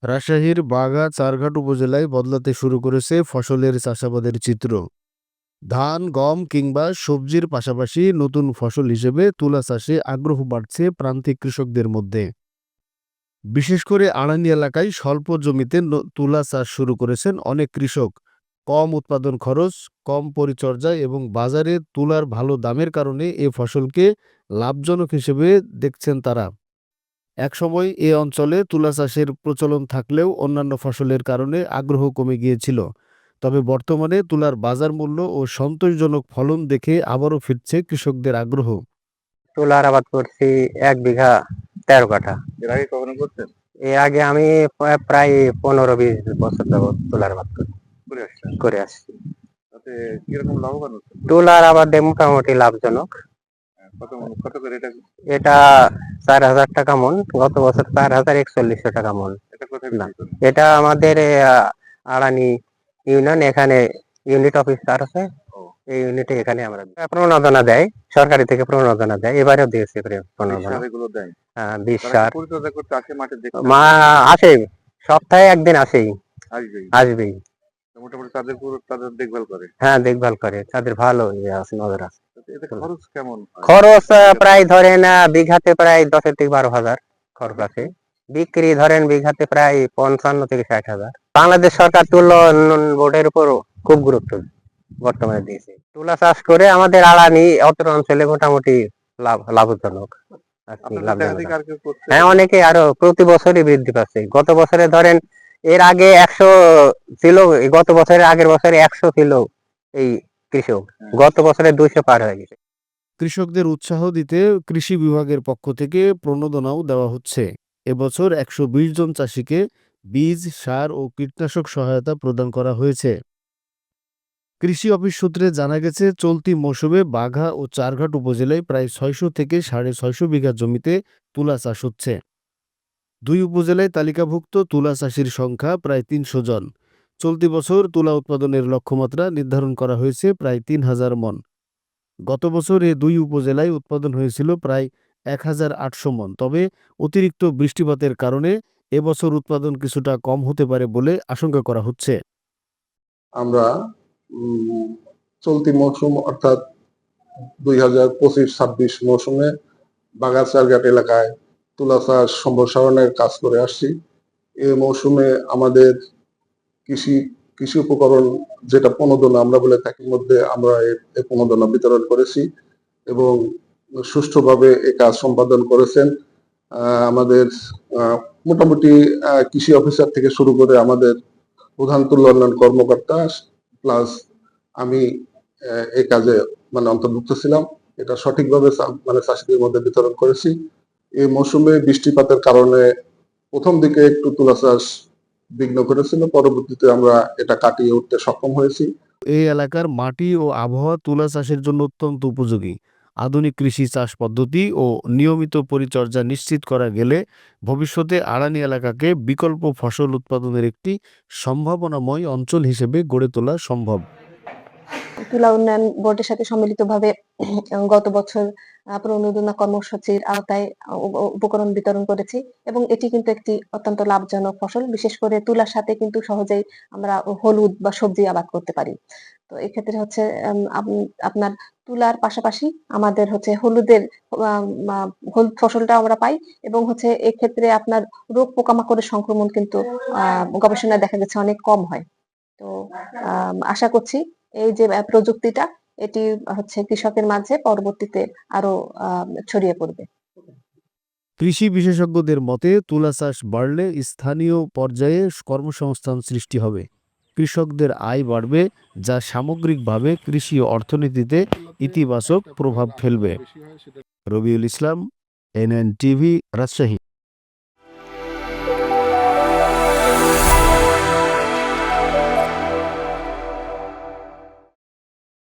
রাজশাহীর বাঘা চারঘাট উপজেলায় বদলাতে শুরু করেছে ফসলের চাষাবাদের চিত্র। ধান, গম কিংবা সবজির পাশাপাশি নতুন ফসল হিসেবে তুলা চাষে আগ্রহ বাড়ছে প্রান্তিক কৃষকদের মধ্যে। বিশেষ করে আড়ানি এলাকায় স্বল্প জমিতে তুলা চাষ শুরু করেছেন অনেক কৃষক। কম উৎপাদন খরচ, কম পরিচর্যা এবং বাজারে তুলার ভালো দামের কারণে এ ফসলকে লাভজনক হিসেবে দেখছেন তারা। একসময় এ অঞ্চলে তুলা চাষের প্রচলন থাকলেও অন্যান্য ফসলের কারণে আগ্রহ কমে গিয়েছিল। তবে বর্তমানে তুলার বাজার মূল্য ও সন্তোষজনক ফলন দেখে আবারও ফিরছে কৃষকদের আগ্রহ। তুলার আবাদ করছি 1 বিঘা 13 কাঠা। এর আগে কখনো করছেন? এর আগে আমি প্রায় 15-20 বছর যাবত তুলার আবাদ করে আসছি। তাতে কিরকম লাভবান হচ্ছেন? তুলার আবাদে মোটামুটি লাভজনক। কত করে এটা? এটা 4,000 টাকা মন, গত বছর 4,4100 টাকা মন। এটা কোথায় না, বিক্রি করেন? এটা আমাদের আড়ানি ইউনিয়ন, এখানে ইউনিট অফিস আছে। এই ইউনিটে এখানে আমরা প্রণোদনা দেয়, সরকারি থেকে প্রণোদনা দেয়, এবারেও দিয়েছে প্রণোদনা। এগুলো দেয়? বিশ তারা সার কি পরিচর্যা করতে আসে মাঠে দেখতে? মা আসে, সপ্তাহে একদিন আসেই, আসবেই। আসবেই। মোটামুটি তাদের দেখভাল করে? হ্যাঁ, দেখভাল করে, তাদের ভালো আছে, নজর আছে। এতে খরচ কেমন হয়? খরচ প্রায় ধরেন বিঘাতে প্রায় 10 থেকে 12 হাজার খরচ আছে। বিক্রি ধরেন বিঘাতে প্রায় 55 থেকে 60 হাজার। বাংলাদেশ সরকার তুলা উন্নয়ন বোর্ডের উপর খুব গুরুত্ব বর্তমানে দিয়েছে। তুলা চাষ করে আমাদের আড়ানি অত্র অঞ্চলে মোটামুটি লাভজনক আর কি, আপনাদের লাভজনক। একাধিক আর কেউ করছে? হ্যাঁ, অনেকে আরো প্রতি বছরই বৃদ্ধি পাচ্ছে। গত বছরে ধরেন এর আগে 100 ছিল, গত বছরের আগের বছরে 100 ছিল এই কৃষক, গত বছরে 200 পার হয়ে গেছে। কৃষকদের উৎসাহ দিতে কৃষি বিভাগের পক্ষ থেকে প্রণোদনাও দেওয়া হচ্ছে। এবছর 120 জন চাষিকে বীজ, সার ও কীটনাশক সহায়তা প্রদান করা হয়েছে। কৃষি অফিস সূত্রে জানা গেছে, চলতি মৌসুমে বাঘা ও চারঘাট উপজেলায় প্রায় 600 থেকে 650 বিঘা জমিতে তুলা চাষ হচ্ছে। দুই উপজেলায় তালিকাভুক্ত তুলা চাষির সংখ্যা প্রায় 300 জন। চলতি বছর তুলা উৎপাদনের লক্ষ্যমাত্রা নির্ধারণ করা হয়েছে প্রায় 3000 মন। গত বছর এ দুই উপজেলায় উৎপাদন হয়েছিল প্রায় 1800 মন। তবে অতিরিক্ত বৃষ্টিপাতের কারণে এবছর উৎপাদন কিছুটা কম হতে পারে বলে আশঙ্কা করা হচ্ছে। আমরা চলতি মৌসুম অর্থাৎ 2025-26 মৌসুমে বাগাচারঘাট এলাকায় তুলা চাষ সম্প্রসারণের কাজ করে আসছি। এই মৌসুমে আমাদের কৃষি উপকরণ, যেটা প্রণোদনা আমরা বলে থাকি, মধ্যে আমরা এই প্রণোদনা বিতরণ করেছি এবং সুষ্ঠুভাবে এই কাজ সম্পাদন করেছেন আমাদের মোটামুটি কৃষি অফিসার থেকে শুরু করে আমাদের প্রধান তুলা উন্নয়ন কর্মকর্তা প্লাস আমি এই কাজে অন্তর্ভুক্ত ছিলাম। এটা সঠিকভাবে চাষিদের মধ্যে বিতরণ করেছি। এই মৌসুমে বৃষ্টিপাতের কারণে প্রথম দিকে একটু তুলা চাষ বিঘ্ন ঘটেছিল, পরবর্তীতে আমরা এটা কাটিয়ে উঠতে সক্ষম হয়েছি। এই এলাকার মাটি ও আবহাওয়া তুলা চাষের জন্য অত্যন্ত উপযোগী। আধুনিক কৃষি চাষ পদ্ধতি ও নিয়মিত পরিচর্যা নিশ্চিত করা গেলে ভবিষ্যতে আড়ানি এলাকাকে বিকল্প ফসল উৎপাদনের একটি সম্ভাবনাময় অঞ্চল হিসেবে গড়ে তোলা সম্ভব। তুলা উন্নয়ন বোর্ডের সাথে সম্মিলিতভাবে গত বছর প্রণোদনা কর্মসূচির আওতায় উপকরণ বিতরণ করেছি এবং এটি কিন্তু একটি অত্যন্ত লাভজনক ফসল। বিশেষ করে তুলার সাথে কিন্তু সহজেই আমরা হলুদ বা সবজি আবাদ করতে পারি। তো এক্ষেত্রে হচ্ছে আপনার তুলার পাশাপাশি আমাদের হচ্ছে হলুদের হলুদ ফসলটা আমরা পাই এবং হচ্ছে এক্ষেত্রে আপনার রোগ পোকামাকড়ের সংক্রমণ কিন্তু গবেষণায় দেখা গেছে অনেক কম হয়। তো আশা করছি এই যে প্রযুক্তিটা, এটি হচ্ছে কৃষকের মাঝে পরবর্তীতে আরো ছড়িয়ে পড়বে। কৃষি বিশেষজ্ঞদের মতে, তুলা চাষ বাড়লে স্থানীয় পর্যায়ে কর্মসংস্থান সৃষ্টি হবে, কৃষকদের আয় বাড়বে, যা সামগ্রিকভাবে কৃষি অর্থনীতিতে ইতিবাচক প্রভাব ফেলবে। Rabiul Islam, NN TV, Rajshahi.